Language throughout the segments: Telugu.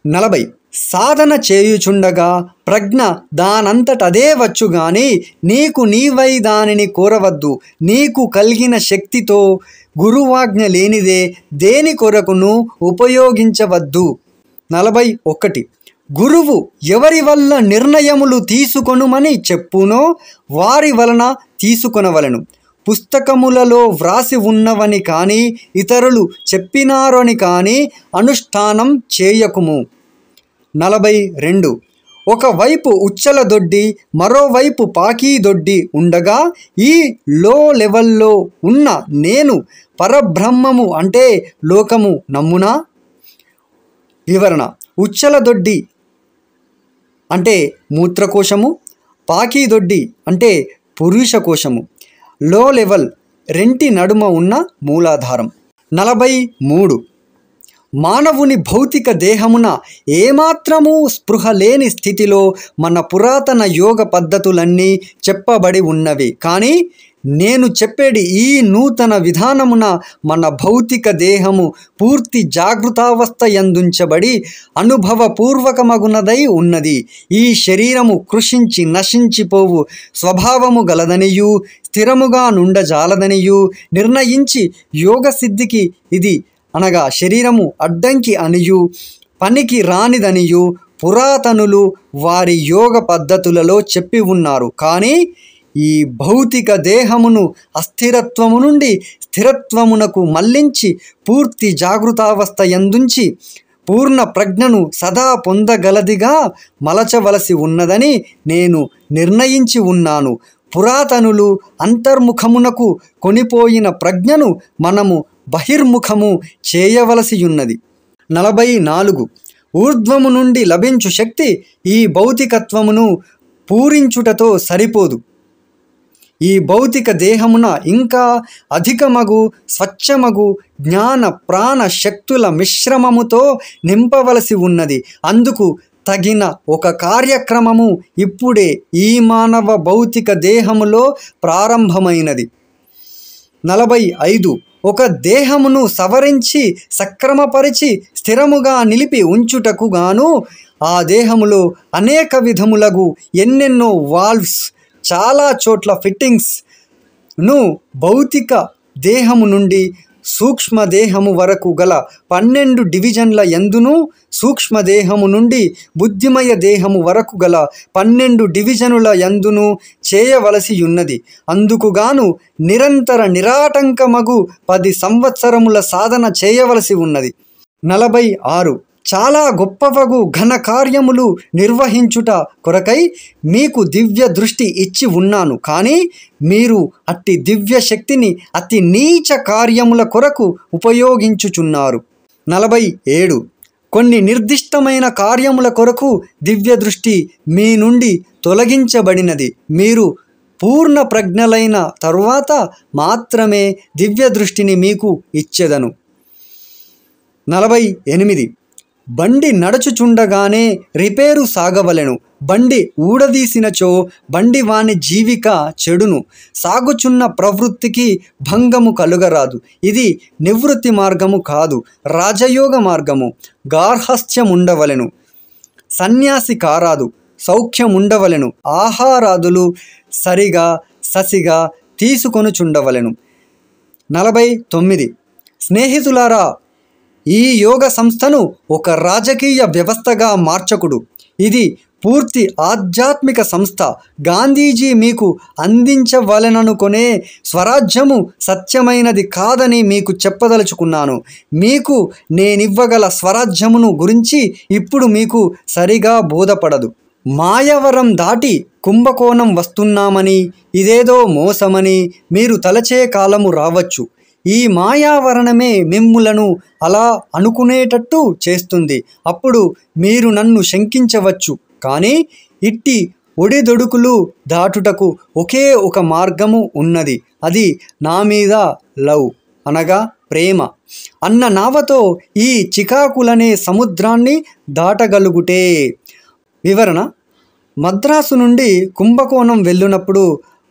40 సాధన చేయుచుండగా ప్రజ్ఞ దానంతటదే వచ్చుగాని నీకు నీవై దానిని కోరవద్దు. నీకు కలిగిన శక్తితో గురువాజ్ఞ లేనిదే దేని కొరకును ఉపయోగించవద్దు. 41 గురువు ఎవరి వల్ల నిర్ణయములు తీసుకొనుమని చెప్పునో వారి వలన తీసుకొనవలెను. పుస్తకములలో వ్రాసి ఉన్నవని కానీ ఇతరులు చెప్పినారని కానీ అనుష్ఠానం చేయకుము. 42 ఒకవైపు ఉచ్చల దొడ్డి మరోవైపు పాకీ దొడ్డి ఉండగా ఈ లో లెవెల్లో ఉన్న నేను పరబ్రహ్మము అంటే లోకము నమ్మునా? వివరణ: ఉచ్చల దొడ్డి అంటే మూత్రకోశము, పాకీ దొడ్డి అంటే పురుషకోశము, లో లెవెల్ రెంటి నడుమ ఉన్న మూలాధారం. 43 మానవుని భౌతిక దేహమున ఏమాత్రము స్పృహ లేని స్థితిలో మన పురాతన యోగ పద్ధతులన్నీ చెప్పబడి ఉన్నవి. కానీ నేను చెప్పేది ఈ నూతన విధానమున మన భౌతిక దేహము పూర్తి జాగృతావస్థ యందుంచబడి అనుభవపూర్వకమగునదై ఉన్నది. ఈ శరీరము కృషించి నశించిపోవు స్వభావము గలదనియు స్థిరముగా నుండజాలదనియు నిర్ణయించి యోగ సిద్ధికి ఇది అనగా శరీరము అడ్డంకి అనియు పనికి రానిదనియు పురాతనులు వారి యోగ పద్ధతులలో చెప్పి ఉన్నారు. కానీ ఈ భౌతిక దేహమును అస్థిరత్వము నుండి స్థిరత్వమునకు మళ్లించి పూర్తి జాగృతావస్థ యందుంచి పూర్ణ ప్రజ్ఞను సదా పొందగలదిగా మలచవలసి ఉన్నదని నేను నిర్ణయించి ఉన్నాను. పురాతనులు అంతర్ముఖమునకు కొనిపోయిన ప్రజ్ఞను మనము బహిర్ముఖము చేయవలసియున్నది. 44 ఊర్ధ్వము నుండి లభించు శక్తి ఈ భౌతికత్వమును పూరించుటతో సరిపోదు. ఈ భౌతిక దేహమున ఇంకా అధికమగు స్వచ్ఛమగు జ్ఞాన ప్రాణ శక్తుల మిశ్రమముతో నింపవలసి ఉన్నది. అందుకు తగిన ఒక కార్యక్రమము ఇప్పుడే ఈ మానవ భౌతిక దేహములో ప్రారంభమైనది. 45 ఒక దేహమును సవరించి సక్రమపరిచి స్థిరముగా నిలిపి ఉంచుటకు గాను ఆ దేహములో అనేక విధములగు ఎన్నెన్నో వాల్వ్స్ చాలా చోట్ల ఫిట్టింగ్స్ను భౌతిక దేహము నుండి సూక్ష్మదేహము వరకు గల 12 డివిజన్ల యందును సూక్ష్మదేహము నుండి బుద్ధిమయ దేహము వరకు గల 12 డివిజనుల యందును చేయవలసియున్నది. అందుకుగాను నిరంతర నిరాటంకమగు 10 సంవత్సరముల సాధన చేయవలసి ఉన్నది. 46 చాలా గొప్పవగు ఘన కార్యములు నిర్వహించుట కొరకై మీకు దివ్య దృష్టి ఇచ్చి ఉన్నాను. కానీ మీరు అట్టి దివ్య శక్తిని అతి నీచ కార్యముల కొరకు ఉపయోగించుచున్నారు. 47 కొన్ని నిర్దిష్టమైన కార్యముల కొరకు దివ్య దృష్టి మీ నుండి తొలగించబడినది. మీరు పూర్ణ ప్రజ్ఞలైన తరువాత మాత్రమే దివ్య దృష్టిని మీకు ఇచ్చెదను. 48 బండి నడుచుచుండగానే రిపేరు సాగవలెను. బండి ఊడదీసినచో బండి వాని జీవిక చెడును. సాగుచున్న ప్రవృత్తికి భంగము కలుగరాదు. ఇది నివృత్తి మార్గము కాదు, రాజయోగ మార్గము. గార్హస్థ్యముండవలెను, సన్యాసి కారాదు. సౌఖ్యముండవలెను, ఆహారాదులు సరిగా ససిగా తీసుకొనుచుండవలెను. 49 స్నేహితులారా, ఈ యోగ సంస్థను ఒక రాజకీయ వ్యవస్థగా మార్చకుడు. ఇది పూర్తి ఆధ్యాత్మిక సంస్థ. గాంధీజీ మీకు అందించవలెననుకొనే స్వరాజ్యము సత్యమైనది కాదని మీకు చెప్పదలుచుకున్నాను. మీకు నేనివ్వగల స్వరాజ్యమును గురించి ఇప్పుడు మీకు సరిగా బోధపడదు. మాయవరం దాటి కుంభకోణం వస్తున్నామని, ఇదేదో మోసమని మీరు తలచే కాలము రావచ్చు. ఈ మాయావరణమే మిమ్ములను అలా అనుకునేటట్టు చేస్తుంది. అప్పుడు మీరు నన్ను శంకించవచ్చు. కానీ ఇట్టి ఒడిదొడుకులు దాటుటకు ఒకే ఒక మార్గము ఉన్నది. అది నా మీద లవ్ అనగా ప్రేమ అన్న నావతో ఈ చికాకులనే సముద్రాన్ని దాటగలుగుటే. వివరణ: మద్రాసు నుండి కుంభకోణం వెళ్ళినప్పుడు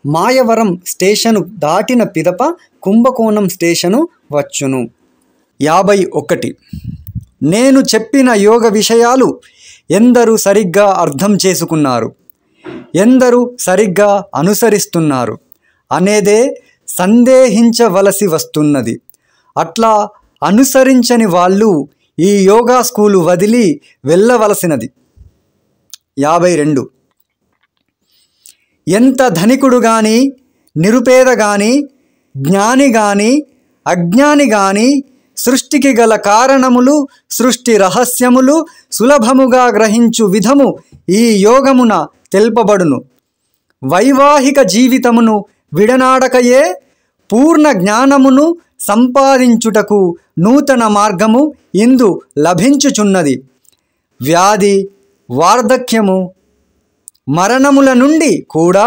మాయవరం స్టేషను దాటిన పిదప కుంభకోణం స్టేషను వచ్చును. 51 నేను చెప్పిన యోగ విషయాలు ఎందరూ సరిగ్గా అర్థం చేసుకున్నారు, ఎందరూ సరిగ్గా అనుసరిస్తున్నారు అనేదే సందేహించవలసి వస్తున్నది. అట్లా అనుసరించని వాళ్ళు ఈ యోగా స్కూలు వదిలి వెళ్ళవలసినది. 52. ఎంత ధనికుడు కానీ, నిరుపేద కానీ, జ్ఞాని కానీ, అజ్ఞాని కానీ సృష్టికి గల కారణములు, సృష్టి రహస్యములు సులభముగా గ్రహించు విధము ఈ యోగమున తెలుపబడును. వైవాహిక జీవితమును విడనాడకయే పూర్ణ జ్ఞానమును సంపాదించుటకు నూతన మార్గము ఇందు లభించుచున్నది. వ్యాధి, వార్ధక్యము, మరణముల నుండి కూడా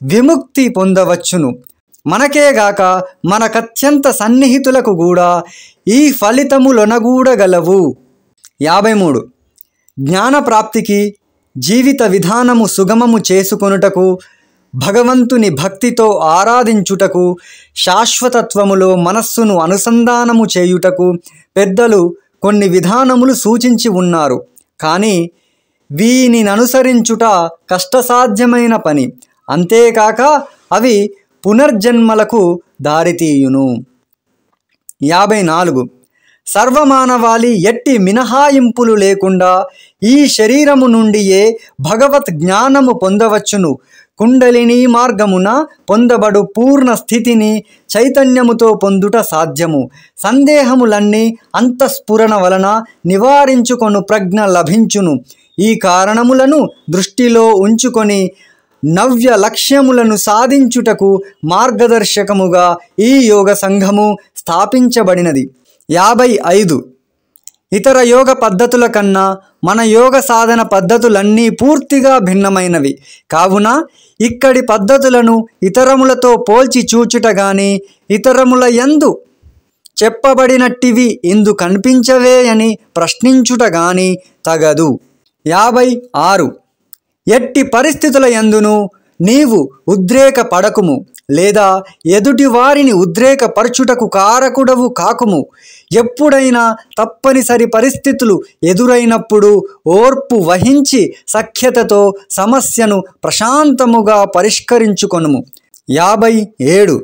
విముక్తి పొందవచ్చును. మనకేగాక మనకత్యంత సన్నిహితులకు కూడా ఈ ఫలితములొనగూడగలవు. 53. జ్ఞానప్రాప్తికి, జీవిత విధానము సుగమము చేసుకొనుటకు, భగవంతుని భక్తితో ఆరాధించుటకు, శాశ్వతత్వములో మనస్సును అనుసంధానము చేయుటకు పెద్దలు కొన్ని విధానములు సూచించి ఉన్నారు. కానీ వీనిననుసరించుట కష్టసాధ్యమైన పని. అంతేకాక అవి పునర్జన్మలకు దారితీయును. 54. సర్వమానవాళి ఎట్టి మినహాయింపులు లేకుండా ఈ శరీరము నుండియే భగవత్ జ్ఞానము పొందవచ్చును. కుండలిని మార్గమున పొందబడు పూర్ణ స్థితిని చైతన్యముతో పొందుట సాధ్యము. సందేహములన్నీ అంతఃస్ఫురణ వలన నివారించుకొను ప్రజ్ఞ లభించును. ఈ కారణములను దృష్టిలో ఉంచుకొని నవ్య లక్ష్యములను సాధించుటకు మార్గదర్శకముగా ఈ యోగ సంఘము స్థాపించబడినది. 55. ఇతర యోగ పద్ధతుల కన్నా మన యోగ సాధన పద్ధతులన్నీ పూర్తిగా భిన్నమైనవి. కావున ఇక్కడి పద్ధతులను ఇతరములతో పోల్చి చూచుట గాని, ఇతరముల యందు చెప్పబడినట్టివి ఇందు కనిపించవే అని ప్రశ్నించుట గాని తగదు. 56. ఎట్టి పరిస్థితుల యందును నీవు ఉద్రేక పడకుము, లేదా ఎదుటి వారిని ఉద్రేకపరచుటకు కారకుడవు కాకుము. ఎప్పుడైనా తప్పనిసరి పరిస్థితులు ఎదురైనప్పుడు ఓర్పు వహించి సఖ్యతతో సమస్యను ప్రశాంతముగా పరిష్కరించుకొనుము. 57.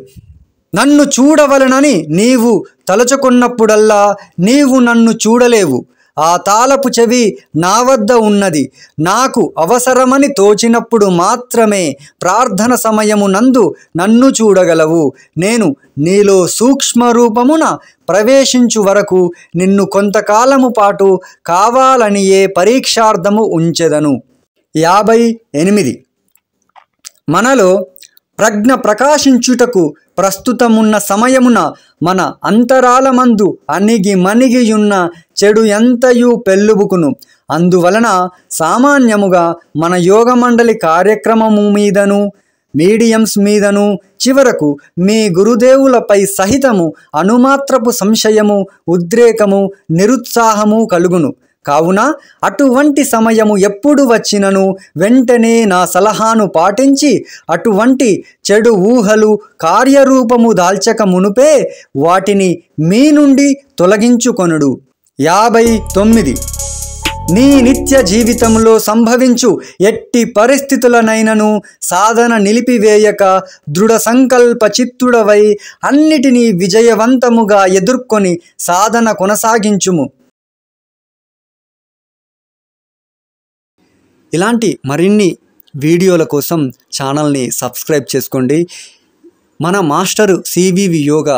నన్ను చూడవలనని నీవు తలచుకున్నప్పుడల్లా నీవు నన్ను చూడలేవు. ఆ తాళపు చెవి నా వద్ద ఉన్నది. నాకు అవసరమని తోచినప్పుడు మాత్రమే ప్రార్థన సమయము నందు నన్ను చూడగలవు. నేను నీలో సూక్ష్మ రూపమున ప్రవేశించు వరకు నిన్ను కొంతకాలము పాటు కావాలనియే పరీక్షార్థము ఉంచెదను. 58. మనలో ప్రజ్ఞ ప్రకాశించుటకు ప్రస్తుతమున్న సమయమున మన అంతరాలమందు అణిగి మణిగియున్న చెడు ఎంతయు పెళ్ళుబుకును. అందువలన సామాన్యముగా మన యోగ మండలి కార్యక్రమము మీదను, మీడియంస్ మీదను, చివరకు మీ గురుదేవులపై సహితము అనుమాత్రపు సంశయము, ఉద్రేకము, నిరుత్సాహము కలుగును. కావున అటువంటి సమయము ఎప్పుడు వచ్చినను వెంటనే నా సలహాను పాటించి అటువంటి చెడు ఊహలు కార్యరూపము దాల్చక మునుపే వాటిని మీ నుండి తొలగించుకొనుడు. 59. నీ నిత్య జీవితంలో సంభవించు ఎట్టి పరిస్థితులనైనను సాధన నిలిపివేయక దృఢ సంకల్ప చిత్తుడవై అన్నిటినీ విజయవంతముగా ఎదుర్కొని సాధన కొనసాగించుము. ఇలాంటి మరిన్ని వీడియోల కోసం ఛానల్ని సబ్స్క్రైబ్ చేసుకోండి. మన మాస్టర్ సివివి యోగా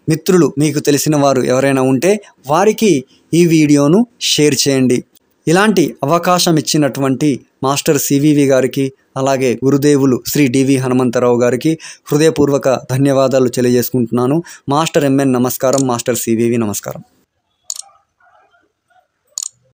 మిత్రులు మీకు తెలిసిన వారు ఎవరైనా ఉంటే వారికి ఈ వీడియోను షేర్ చేయండి. ఇలాంటి అవకాశం ఇచ్చినటువంటి మాస్టర్ సివివి గారికి, అలాగే గురుదేవులు శ్రీ డివి హనుమంతరావు గారికి హృదయపూర్వక ధన్యవాదాలు తెలియజేసుకుంటున్నాను. మాస్టర్ ఎంఎన్ నమస్కారం. మాస్టర్ సివివి నమస్కారం.